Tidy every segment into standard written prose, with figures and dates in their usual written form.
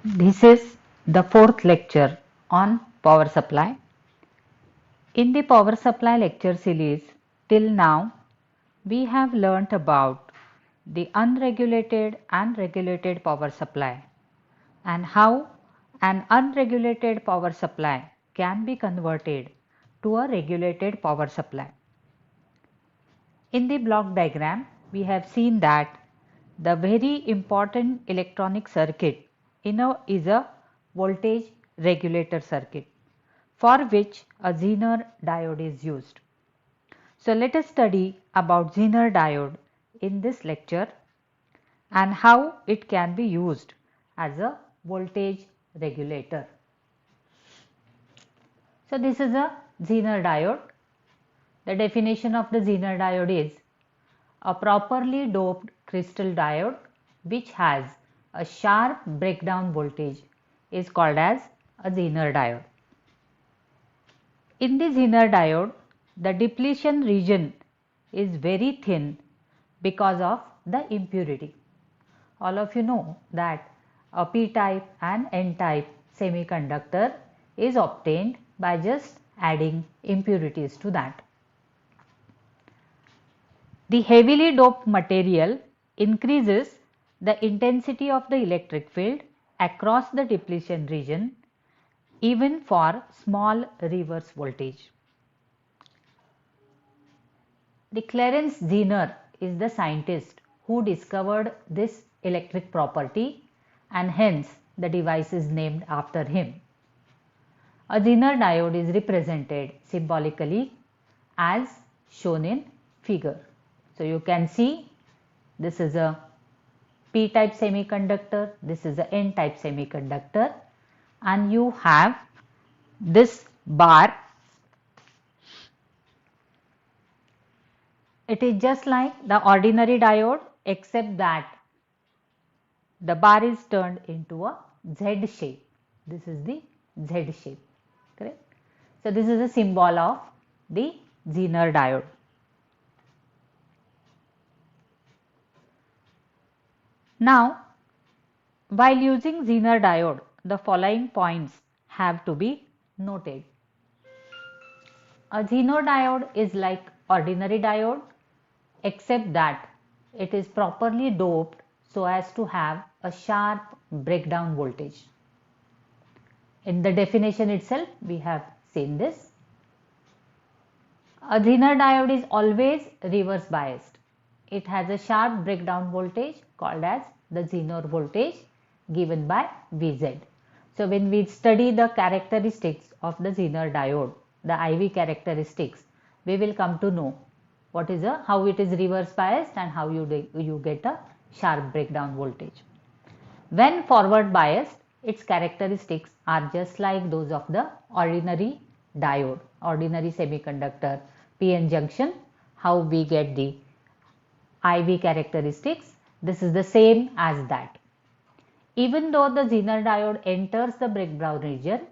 This is the fourth lecture on power supply. In the power supply lecture series, till now, we have learnt about the unregulated and regulated power supply and how an unregulated power supply can be converted to a regulated power supply. In the block diagram, we have seen that the very important electronic circuit is a voltage regulator circuit for which a Zener diode is used. So let us study about Zener diode in this lecture and how it can be used as a voltage regulator. So this is a Zener diode. The definition of the Zener diode is a properly doped crystal diode which has a sharp breakdown voltage is called as a Zener diode. In the Zener diode, the depletion region is very thin because of the impurity. All of you know that a p-type and n-type semiconductor is obtained by just adding impurities to that. The heavily doped material increases the intensity of the electric field across the depletion region even for small reverse voltage. The Clarence Zener is the scientist who discovered this electric property and hence the device is named after him. A Zener diode is represented symbolically as shown in figure. So you can see this is a p-type semiconductor, this is a n-type semiconductor, and you have this bar. It is just like the ordinary diode except that the bar is turned into a Z shape. This is the Z shape, correct? So this is a symbol of the Zener diode. Now, while using Zener diode, the following points have to be noted. A Zener diode is like ordinary diode except that it is properly doped so as to have a sharp breakdown voltage. In the definition itself, we have seen this. A Zener diode is always reverse biased. It has a sharp breakdown voltage called as the Zener voltage given by Vz. So when we study the characteristics of the Zener diode, the IV characteristics, we will come to know what is how it is reverse biased and how you get a sharp breakdown voltage. When forward biased, its characteristics are just like those of the ordinary diode, ordinary semiconductor PN junction. How we get the IV characteristics, this is the same as that. Even though the Zener diode enters the breakdown region,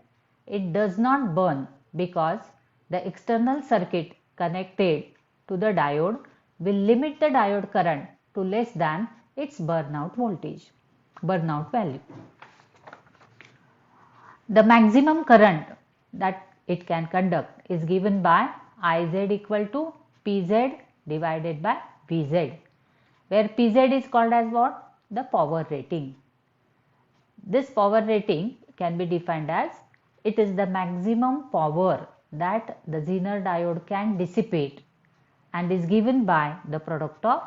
it does not burn because the external circuit connected to the diode will limit the diode current to less than its burnout value. The maximum current that it can conduct is given by Iz equal to Pz divided by Vz, where Pz is called as what? The power rating. This power rating can be defined as it is the maximum power that the Zener diode can dissipate and is given by the product of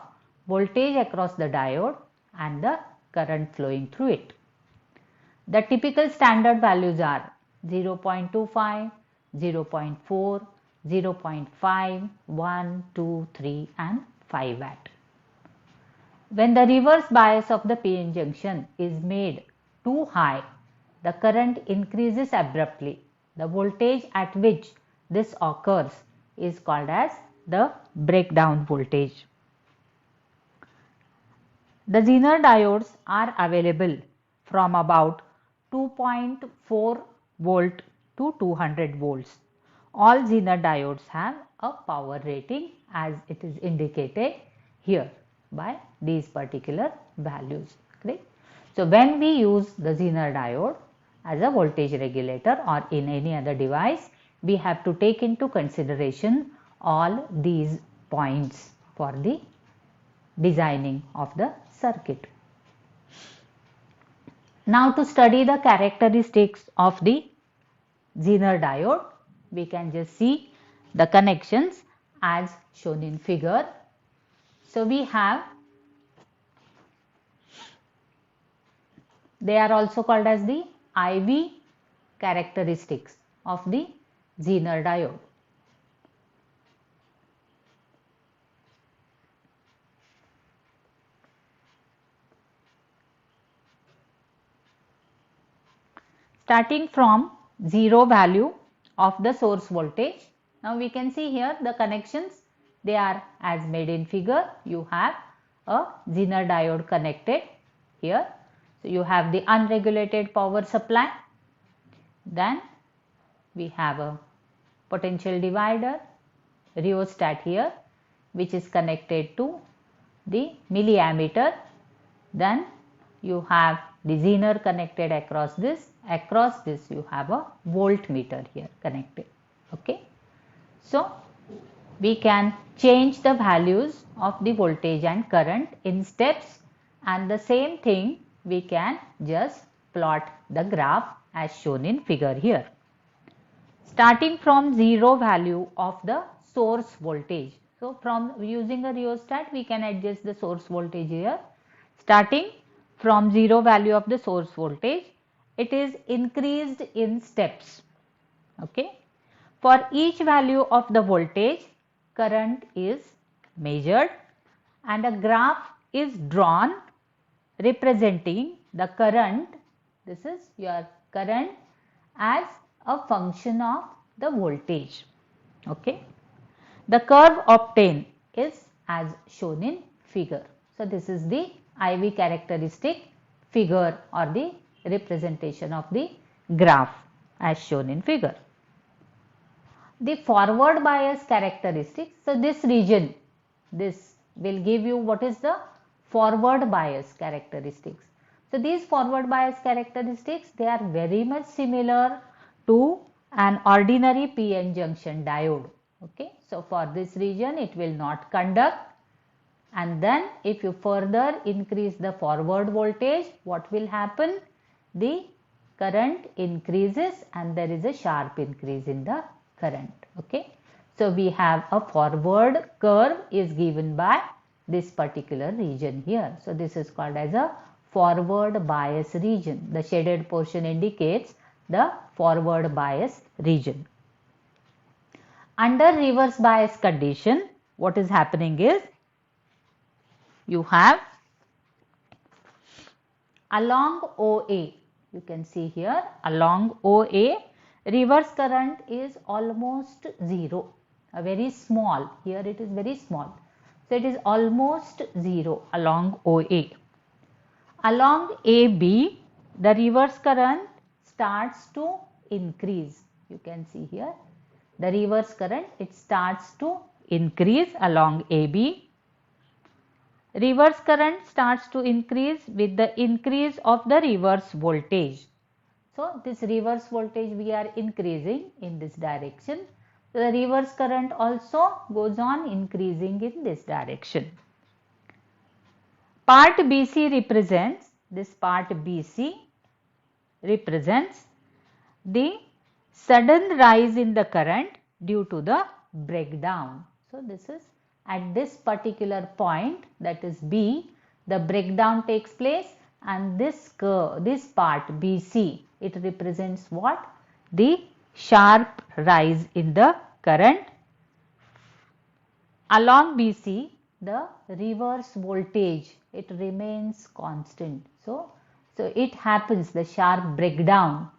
voltage across the diode and the current flowing through it. The typical standard values are 0.25, 0.4, 0.5, 1, 2, 3 and 5 watt. When the reverse bias of the PN junction is made too high, the current increases abruptly. The voltage at which this occurs is called as the breakdown voltage. The Zener diodes are available from about 2.4 volt to 200 volts. All Zener diodes have a power rating as it is indicated here by these particular values. Correct? So when we use the Zener diode as a voltage regulator or in any other device, we have to take into consideration all these points for the designing of the circuit. Now to study the characteristics of the Zener diode, we can just see the connections as shown in figure. So we have, they are also called as the IV characteristics of the Zener diode. Starting from zero value of the source voltage. Now we can see here the connections, they are as made in figure. You have a Zener diode connected here. So you have the unregulated power supply. Then we have a potential divider, rheostat here, which is connected to the milliammeter. Then you have the Zener connected across this. Across this you have a voltmeter here connected. Okay. So we can change the values of the voltage and current in steps, and the same thing we can just plot the graph as shown in figure here. Starting from zero value of the source voltage. So from using a rheostat we can adjust the source voltage here. Starting from zero value of the source voltage, it is increased in steps. Okay. For each value of the voltage, current is measured and a graph is drawn representing the current. This is your current as a function of the voltage. Okay. The curve obtained is as shown in figure. So this is the IV characteristic figure or the representation of the graph as shown in figure. The forward bias characteristics. So this region, this will give you what is the forward bias characteristics. So these forward bias characteristics, they are very much similar to an ordinary PN junction diode. Okay. So for this region it will not conduct, and then if you further increase the forward voltage, what will happen? The current increases and there is a sharp increase in the current. Okay. So we have a forward curve is given by this particular region here. So this is called as a forward bias region. The shaded portion indicates the forward bias region. Under reverse bias condition, what is happening is you have along OA, you can see here along OA, reverse current is almost zero, very small. Here it is very small. So it is almost zero along OA. Along AB, the reverse current starts to increase. You can see here the reverse current, it starts to increase along AB. Reverse current starts to increase with the increase of the reverse voltage. So this reverse voltage we are increasing in this direction. So the reverse current also goes on increasing in this direction. Part BC represents, this part BC represents the sudden rise in the current due to the breakdown. So this is at this particular point, that is B, the breakdown takes place, and this curve, this part BC, it represents what? The sharp rise in the current. Along BC, the reverse voltage, it remains constant. So it happens, the sharp breakdown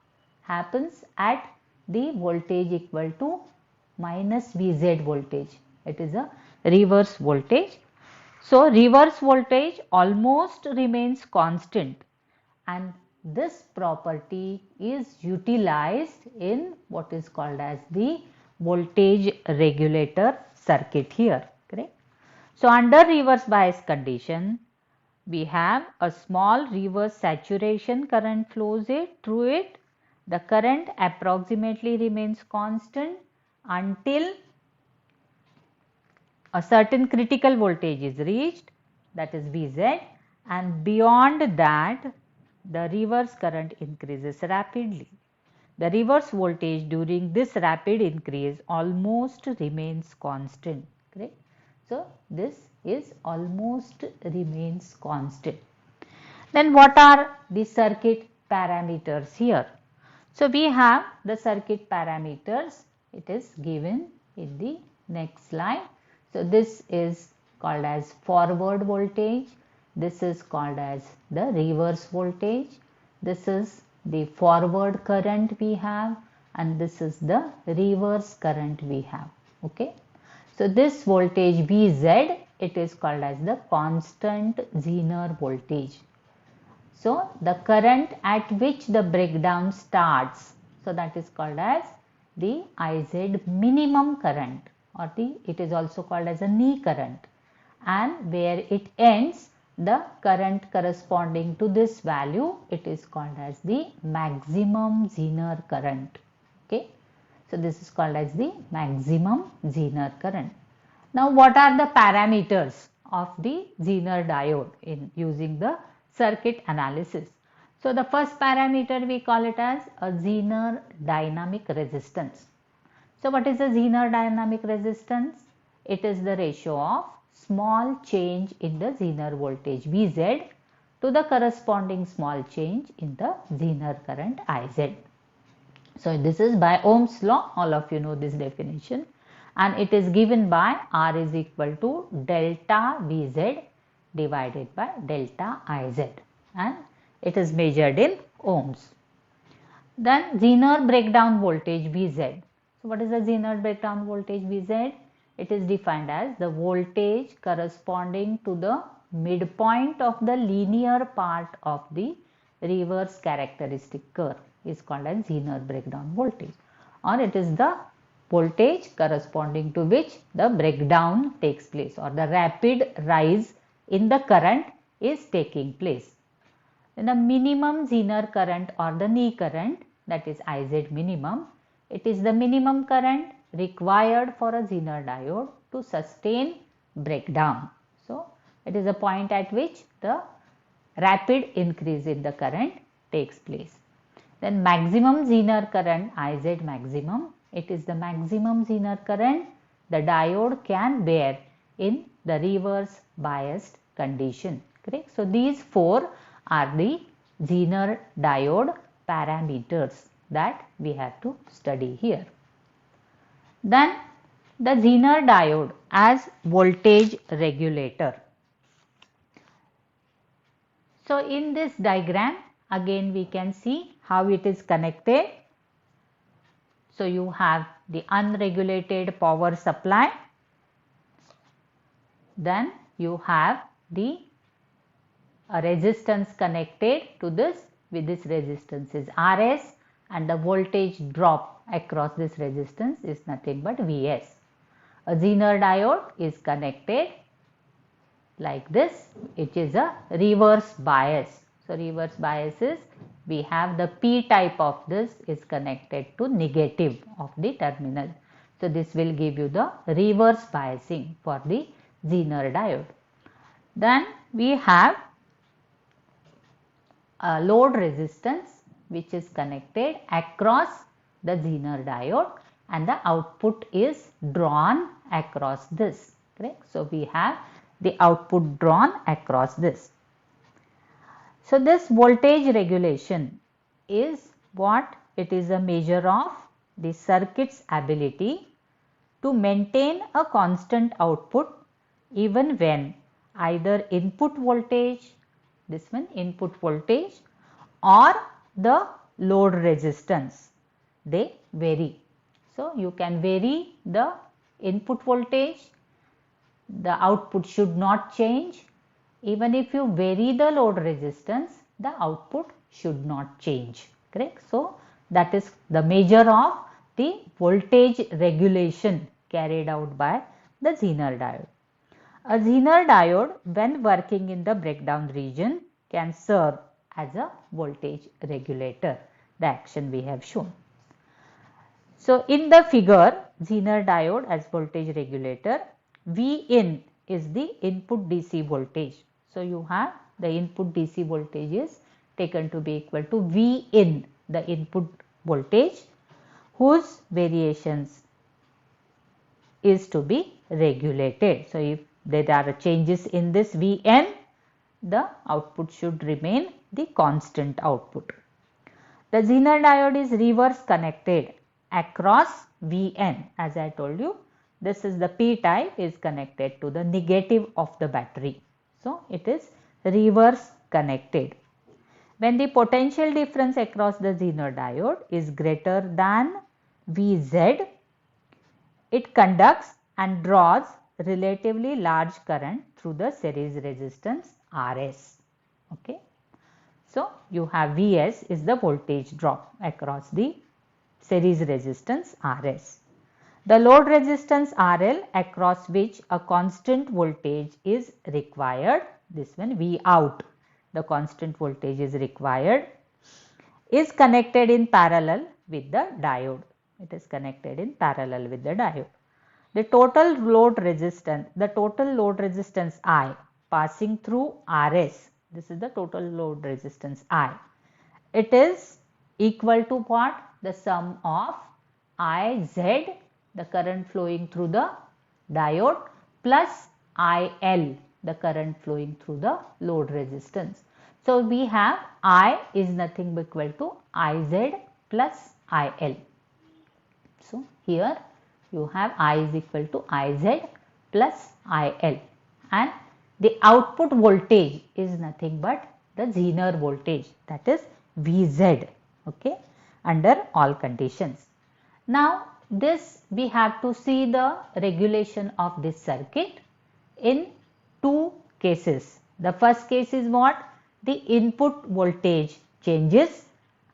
happens at the voltage equal to minus Vz voltage. It is a reverse voltage. So reverse voltage almost remains constant, and this property is utilized in what is called as the voltage regulator circuit here. Correct? So under reverse bias condition, we have a small reverse saturation current flows through it. The current approximately remains constant until a certain critical voltage is reached, that is Vz, and beyond that the reverse current increases rapidly. The reverse voltage during this rapid increase almost remains constant. Correct? So, this is almost remains constant. Then what are the circuit parameters here? So, we have the circuit parameters, it is given in the next slide. So, this is called as forward voltage, this is called as the reverse voltage, this is the forward current we have, and this is the reverse current we have. Okay. So, this voltage Vz, it is called as the constant Zener voltage. So, the current at which the breakdown starts, so that is called as the Iz minimum current, or it is also called as a knee current, and where it ends, the current corresponding to this value, it is called as the maximum Zener current. Okay. So, this is called as the maximum Zener current. Now, what are the parameters of the Zener diode in using the circuit analysis? So, the first parameter we call it as a Zener dynamic resistance. So, what is the Zener dynamic resistance? It is the ratio of small change in the Zener voltage Vz to the corresponding small change in the Zener current Iz. So, this is by Ohm's law, all of you know this definition, and it is given by R is equal to delta Vz divided by delta Iz, and it is measured in ohms. Then Zener breakdown voltage Vz. So, what is the Zener breakdown voltage Vz? It is defined as the voltage corresponding to the midpoint of the linear part of the reverse characteristic curve is called as Zener breakdown voltage, or it is the voltage corresponding to which the breakdown takes place, or the rapid rise in the current is taking place. Then the minimum Zener current or the knee current, that is Iz minimum, it is the minimum current required for a Zener diode to sustain breakdown. So, it is a point at which the rapid increase in the current takes place. Then maximum Zener current, Iz maximum, it is the maximum Zener current the diode can bear in the reverse biased condition. Correct? So, these four are the Zener diode parameters that we have to study here. Then the Zener diode as voltage regulator. So, in this diagram again we can see how it is connected. So, you have the unregulated power supply, then you have the resistance connected to this, with this resistance is Rs, and the voltage drop across this resistance is nothing but Vs. A Zener diode is connected like this, it is a reverse bias. So, reverse bias is, we have the P type of this is connected to negative of the terminal. So, this will give you the reverse biasing for the Zener diode. Then we have a load resistance which is connected across the Zener diode, and the output is drawn across this. Correct? So, we have the output drawn across this. So, this voltage regulation is what? It is a measure of the circuit's ability to maintain a constant output even when either input voltage, this one input voltage, or the load resistance, they vary. So, you can vary the input voltage, the output should not change. Even if you vary the load resistance, the output should not change. Correct? So, that is the measure of the voltage regulation carried out by the Zener diode. A Zener diode, when working in the breakdown region, can serve as a voltage regulator, the action we have shown. So, in the figure, Zener diode as voltage regulator, V in is the input DC voltage. So, you have the input DC voltage is taken to be equal to V in, the input voltage, whose variations is to be regulated. So, if there are changes in this Vn, the output should remain the constant output. The Zener diode is reverse connected across Vn. As I told you, this is the P type is connected to the negative of the battery. So, it is reverse connected. When the potential difference across the Zener diode is greater than Vz, it conducts and draws relatively large current through the series resistance Rs. Okay. So, you have Vs is the voltage drop across the series resistance Rs. The load resistance RL across which a constant voltage is required, this one V out, the constant voltage is required, is connected in parallel with the diode. It is connected in parallel with the diode. The total load resistance I passing through Rs, this is the total load resistance I. It is equal to what? The sum of Iz, the current flowing through the diode, plus IL, the current flowing through the load resistance. So, we have I is nothing but equal to Iz plus IL. So, here you have I is equal to Iz plus IL, and the output voltage is nothing but the Zener voltage, that is Vz, okay, under all conditions. Now, this we have to see the regulation of this circuit in two cases. The first case is what? The input voltage changes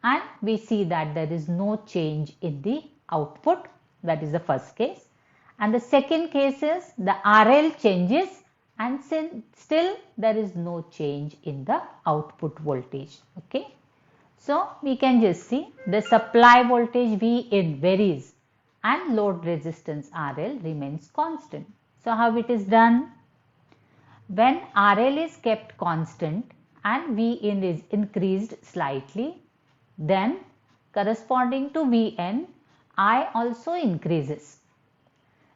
and we see that there is no change in the output, that is the first case. And the second case is the RL changes and still there is no change in the output voltage. Okay. So, we can just see the supply voltage V in varies and load resistance RL remains constant. So, how it is done? When RL is kept constant and V in is increased slightly, then corresponding to Vn, I also increases.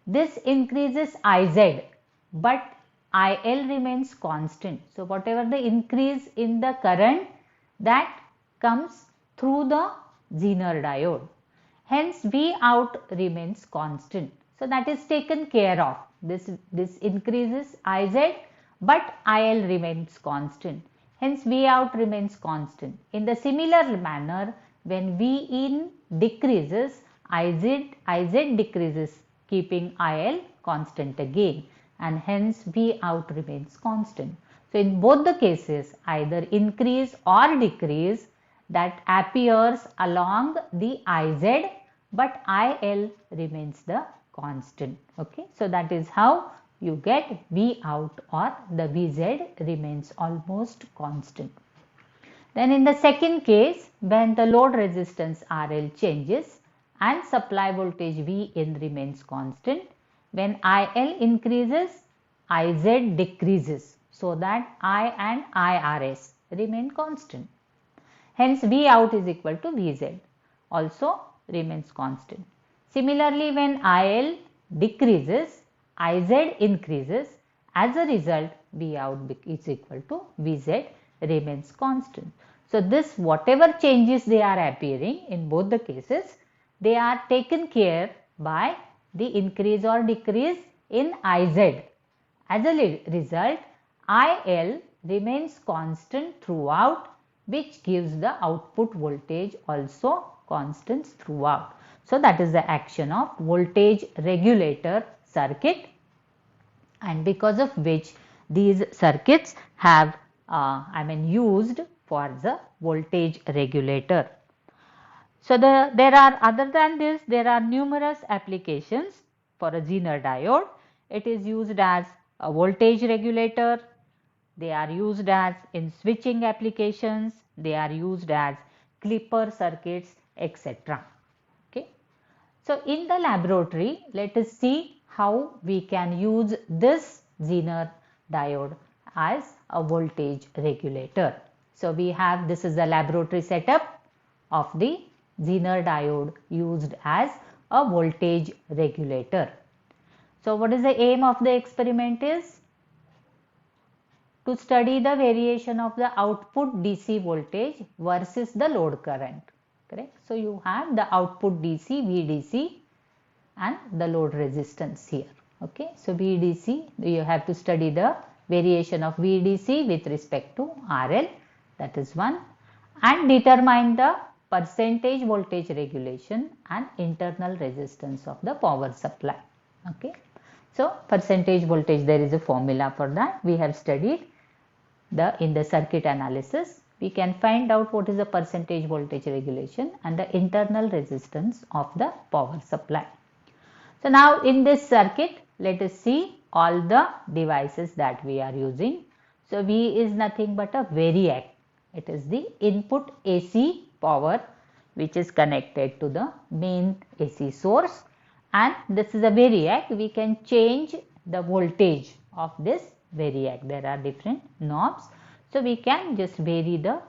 This increases Iz, but IL remains constant. So, whatever the increase in the current, that comes through the Zener diode. Hence, V out remains constant. So, that is taken care of. This increases Iz, but IL remains constant. Hence, V out remains constant. In the similar manner, when V in decreases, Iz decreases, keeping IL constant again, and hence V out remains constant. So, in both the cases, either increase or decrease that appears along the Iz, but IL remains the constant. Okay. So, that is how you get V out or the Vz remains almost constant. Then in the second case, when the load resistance RL changes and supply voltage V in remains constant, when IL increases, Iz decreases, so that I and IRS remain constant. Hence, V out is equal to Vz, also remains constant. Similarly, when IL decreases, Iz increases, as a result V out is equal to Vz remains constant. So, this whatever changes they are appearing in both the cases, they are taken care by the increase or decrease in Iz. As a result, IL remains constant throughout, which gives the output voltage also constant throughout. So, that is the action of voltage regulator circuit, and because of which these circuits have used for the voltage regulator. So, there are other than this, there are numerous applications for a Zener diode. It is used as a voltage regulator, they are used as in switching applications, they are used as clipper circuits, etc. Okay. So in the laboratory, let us see how we can use this Zener diode as a voltage regulator. So we have, this is the laboratory setup of the Zener diode used as a voltage regulator. So what is the aim of the experiment is to study the variation of the output DC voltage versus the load current. Correct. So you have the output DC, VDC and the load resistance here. Okay. So VDC, you have to study the variation of VDC with respect to RL, that is one, and determine the percentage voltage regulation and internal resistance of the power supply. Okay. So percentage voltage, there is a formula for that. We have studied in the circuit analysis. We can find out what is the percentage voltage regulation and the internal resistance of the power supply. So now in this circuit, let us see all the devices that we are using. So V is nothing but a variac. It is the input AC power which is connected to the main AC source, and this is a variac. We can change the voltage of this variac. There are different knobs. So we can just vary the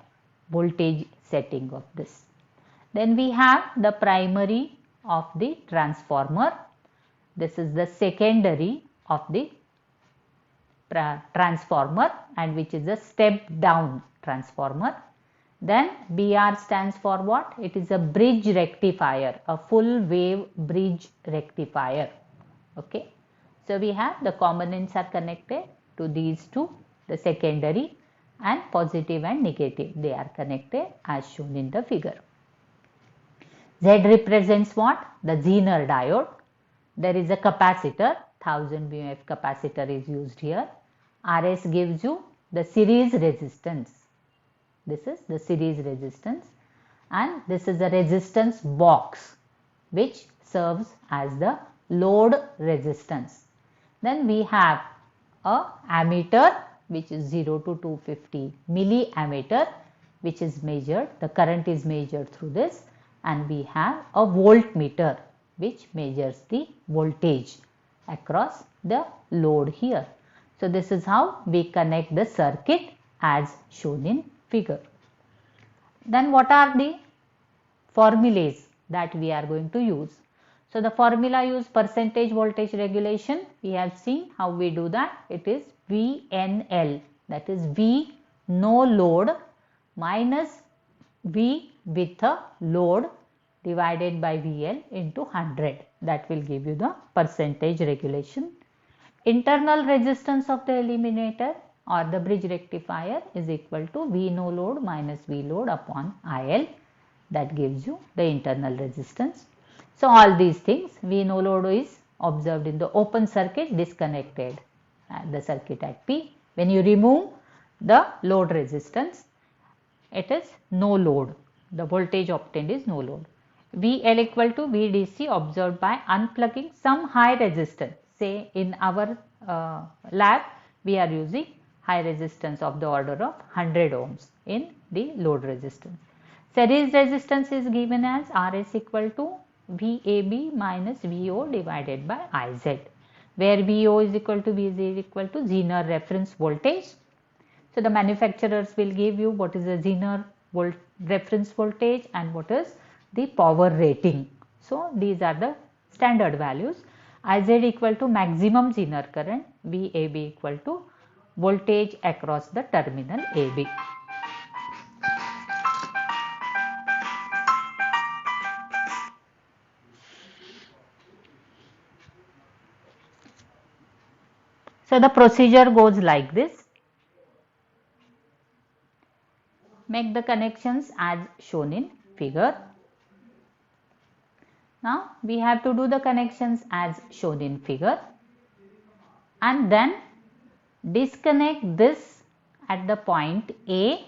voltage setting of this. Then we have the primary of the transformer. This is the secondary of the transformer, and which is a step down transformer. Then BR stands for what? It is a bridge rectifier, a full wave bridge rectifier. Okay. So we have the components are connected to these two, the secondary, and positive and negative, they are connected as shown in the figure. Z represents what? The Zener diode. There is a capacitor, 1000 mmF capacitor is used here. RS gives you the series resistance. This is the series resistance, and this is the resistance box which serves as the load resistance. Then we have a ammeter which is 0 to 250 milliammeter, which is measured, the current is measured through this, and we have a voltmeter which measures the voltage across the load here. So this is how we connect the circuit as shown in figure. Then what are the formulas that we are going to use? So the formula use percentage voltage regulation. We have seen how we do that. It is VNL, that is V no load minus V with a load divided by VL into 100. That will give you the percentage regulation. Internal resistance of the eliminator or the bridge rectifier is equal to V no load minus V load upon IL. That gives you the internal resistance. So all these things, V no load is observed in the open circuit, disconnected the circuit at P. When you remove the load resistance, it is no load. The voltage obtained is no load. VL equal to VDC observed by unplugging some high resistance. Say in our lab, we are using high resistance of the order of 100 ohms in the load resistance. Series resistance is given as RS equal to VAB minus VO divided by IZ, where VO is equal to VZ is equal to Zener reference voltage. So the manufacturers will give you what is the Zener reference voltage and what is the power rating. So these are the standard values. IZ equal to maximum Zener current, VAB equal to voltage across the terminal AB. So the procedure goes like this. Make the connections as shown in figure. Now we have to do the connections as shown in figure, and then disconnect this at the point A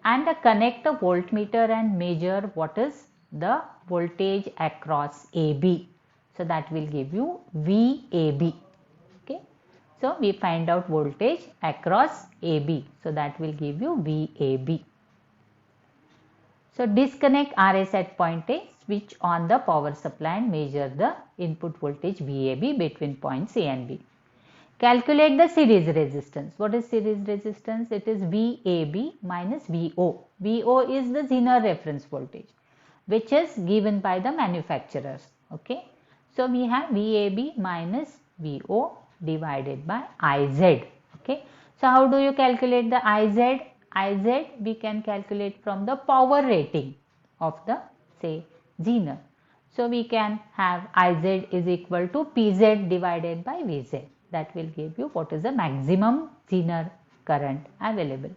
and connect a voltmeter and measure what is the voltage across AB. So that will give you VAB. Okay. So we find out voltage across AB. So that will give you VAB. So disconnect RS at point A, switch on the power supply and measure the input voltage VAB between points A and B. Calculate the series resistance. What is series resistance? It is VAB minus VO. VO is the Zener reference voltage, which is given by the manufacturers. Okay. So we have VAB minus VO divided by IZ. Okay. So how do you calculate the IZ? IZ we can calculate from the power rating of the say Zener. So we can have IZ is equal to PZ divided by VZ. That will give you what is the maximum Zener current available.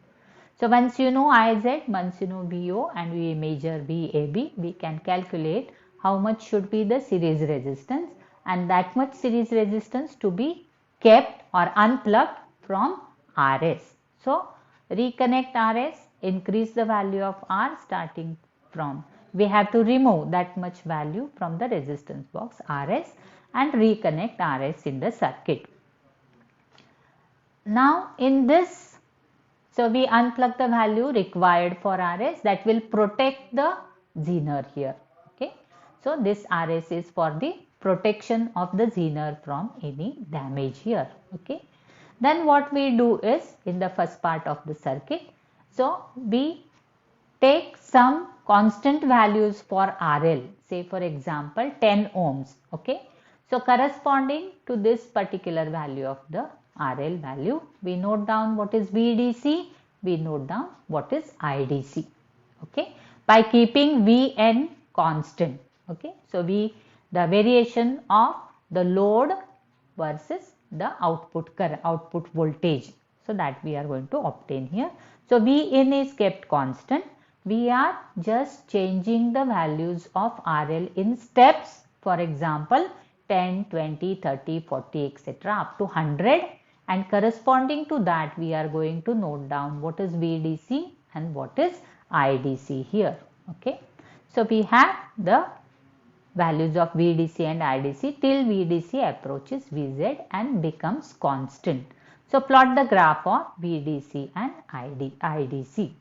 So once you know IZ, once you know VO and we measure VAB, we can calculate how much should be the series resistance, and that much series resistance to be kept or unplugged from RS. So reconnect RS, increase the value of R starting from, we have to remove that much value from the resistance box RS and reconnect RS in the circuit. Now in this, so we unplug the value required for RS that will protect the Zener here. Okay. So this RS is for the protection of the Zener from any damage here. Okay. Then what we do is in the first part of the circuit, so we take some constant values for RL, say for example 10 ohms. Okay. So corresponding to this particular value of the RL value, we note down what is VDC, we note down what is IDC. Okay. By keeping Vn constant. Okay. So the variation of the load versus the output voltage. So that we are going to obtain here. So Vin is kept constant. We are just changing the values of RL in steps. For example, 10, 20, 30, 40, etc. up to 100, and corresponding to that we are going to note down what is VDC and what is IDC here. Okay. So we have the values of VDC and IDC till VDC approaches VZ and becomes constant. So plot the graph of VDC and IDC.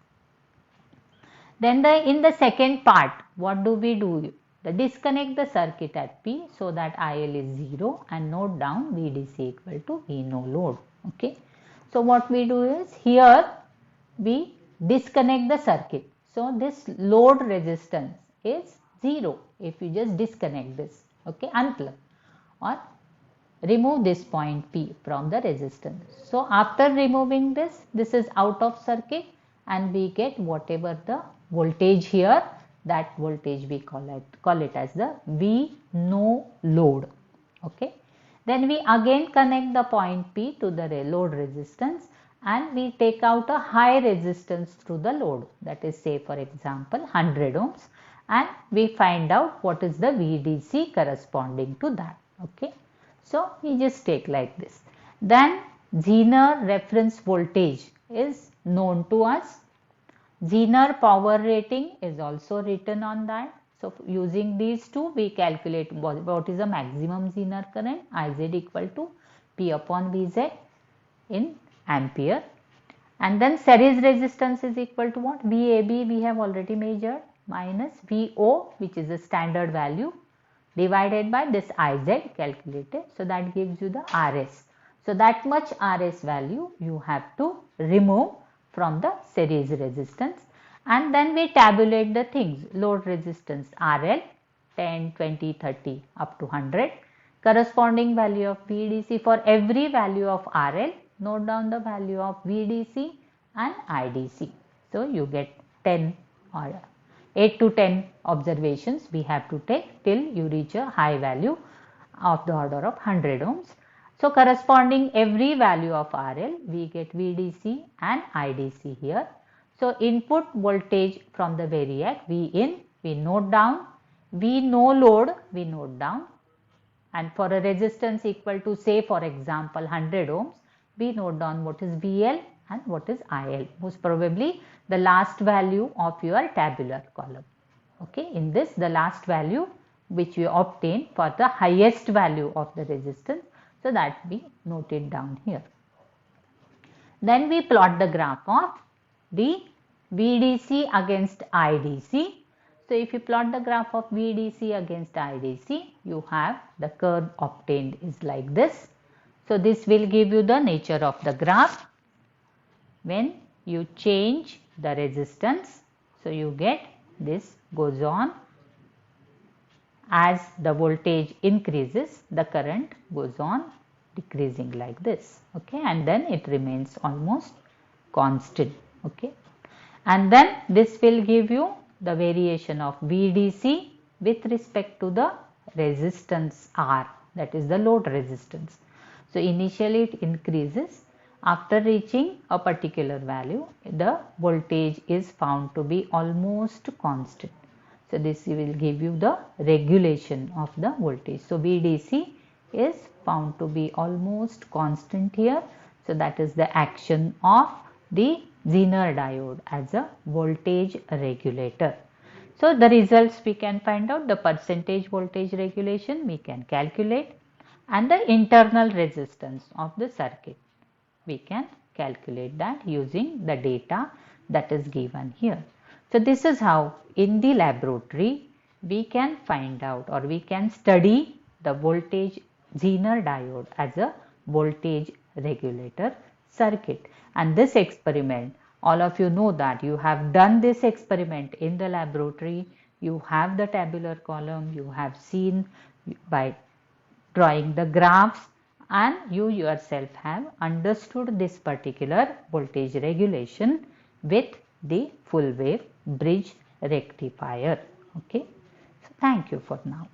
Then in the second part, what do we do? Disconnect the circuit at P so that IL is 0 and note down VDC equal to V no load. Okay. So what we do is here we disconnect the circuit. So this load resistance is 0 if you just disconnect this. Okay. Unplug or remove this point P from the resistance. So after removing this, this is out of circuit and we get whatever the voltage here, that voltage we call it as the V no load. Okay. Then we again connect the point P to the load resistance and we take out a high resistance to the load, that is say for example 100 ohms, and we find out what is the VDC corresponding to that. Okay. So we just take like this. Then Zener reference voltage is known to us. Zener power rating is also written on that. So using these two we calculate what is the maximum Zener current, IZ equal to P upon VZ in ampere. And then series resistance is equal to what? VAB we have already measured minus VO, which is the standard value, divided by this IZ calculated. So that gives you the RS. So that much RS value you have to remove from the series resistance, and then we tabulate the things. Load resistance RL 10, 20, 30 up to 100, corresponding value of VDC. For every value of RL, note down the value of VDC and IDC. So you get 10 or 8 to 10 observations we have to take till you reach a high value of the order of 100 ohms. So corresponding every value of RL, we get VDC and IDC here. So input voltage from the variac Vin, we note down, V no load, we note down, and for a resistance equal to say for example 100 ohms, we note down what is VL and what is IL, most probably the last value of your tabular column. Okay, in this the last value which you obtain for the highest value of the resistance. So that we noted down here. Then we plot the graph of the VDC against IDC. So if you plot the graph of VDC against IDC, you have the curve obtained is like this. So this will give you the nature of the graph when you change the resistance. So you get this goes on. As the voltage increases, the current goes on decreasing like this, okay, and then it remains almost constant, okay. And then this will give you the variation of VDC with respect to the resistance R, that is the load resistance. So initially it increases. After reaching a particular value, the voltage is found to be almost constant. So this will give you the regulation of the voltage. So VDC is found to be almost constant here. So that is the action of the Zener diode as a voltage regulator. So the results we can find out, the percentage voltage regulation we can calculate, and the internal resistance of the circuit we can calculate that using the data that is given here. So this is how in the laboratory we can find out or we can study the voltage Zener diode as a voltage regulator circuit. And this experiment, all of you know that you have done this experiment in the laboratory, you have the tabular column, you have seen by drawing the graphs, and you yourself have understood this particular voltage regulation with the full wave bridge rectifier. Okay. So thank you for now.